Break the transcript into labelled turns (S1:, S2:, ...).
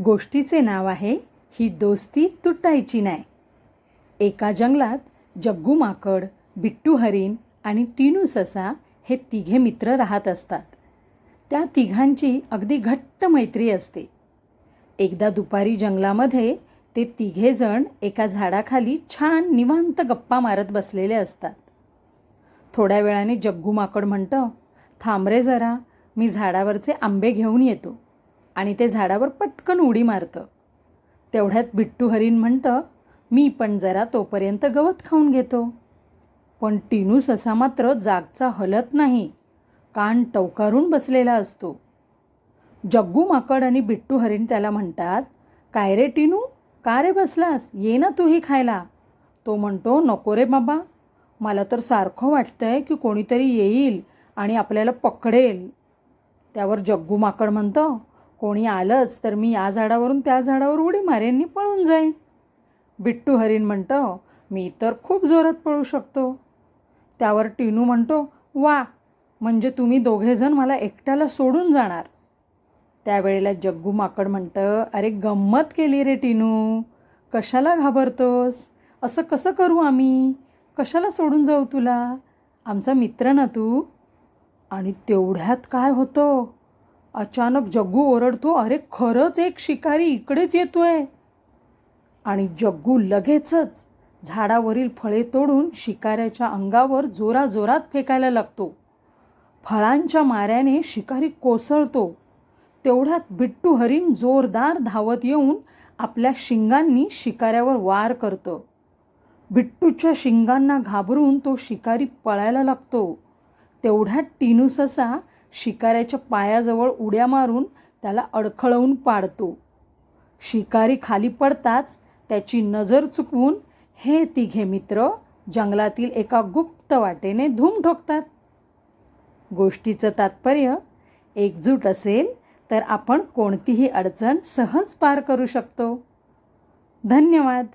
S1: गोष्टीचे नाव आहे ही दोस्ती तुटायची नाही. एका जंगलात जग्गू माकड, बिट्टू हरीण आणि टीनू ससा हे तिघे मित्र राहत असतात. त्या तिघांची अगदी घट्ट मैत्री असते. एकदा दुपारी जंगलामध्ये ते तिघेजण एका झाडाखाली छान निवांत गप्पा मारत बसलेले असतात. थोड्या वेळाने जग्गू माकड म्हणतं, थांब रे जरा, मी झाडावरचे आंबे घेऊन येतो. आणि ते झाडावर पटकन उडी मारतं. तेवढ्यात बिट्टू हरीण म्हणतं, मी पण जरा तोपर्यंत गवत खाऊन घेतो. पण टीनू ससा मात्र जागचा हलत नाही, कान टवकारून बसलेला असतो. जग्गू माकड आणि बिट्टू हरीण त्याला म्हणतात, काय रे टीनू, का रे बसलास, ये ना तूही खायला. तो म्हणतो, नको रे बाबा, मला तर सारखं वाटतंय की कोणीतरी येईल आणि आपल्याला पकडेल. त्यावर जग्गू माकड म्हणतं, कोणी आलंच तर मी या झाडावरून त्या झाडावर उडी मारेन आणि पळून जाईन. बिट्टू हरीण म्हणतं, मी तर खूप जोरात पळू शकतो. त्यावर टीनू म्हणतो, वा, म्हणजे तुम्ही दोघेजण मला एकट्याला सोडून जाणार. त्यावेळेला जग्गू माकड म्हणतं, अरे गंमत केली रे टीनू, कशाला घाबरतोस, असं कसं करू आम्ही, कशाला सोडून जाऊ तुला, आमचा मित्र ना तू. आणि तेवढ्यात काय होतं, अचानक जग्गू ओरडतो, अरे खरंच एक शिकारी इकडेच येतोय. आणि जग्गू लगेचच झाडावरील फळे तोडून शिकाऱ्याच्या अंगावर जोराजोरात फेकायला लागतो. फळांच्या माऱ्याने शिकारी कोसळतो. तेवढ्यात बिट्टू हरीण जोरदार धावत येऊन आपल्या शिंगांनी शिकाऱ्यावर वार करतं. बिट्टूच्या शिंगांना घाबरून तो शिकारी पळायला लागतो. तेवढ्यात टीनू ससा शिकाऱ्याच्या पायाजवळ उड्या मारून त्याला अडखळवून पाडतो. शिकारी खाली पडताच त्याची नजर चुकवून हे तिघे मित्र जंगलातील एका गुप्त वाटेने धूम ठोकतात. गोष्टीचं तात्पर्य, एकजूट असेल तर आपण कोणतीही अडचण सहज पार करू शकतो. धन्यवाद.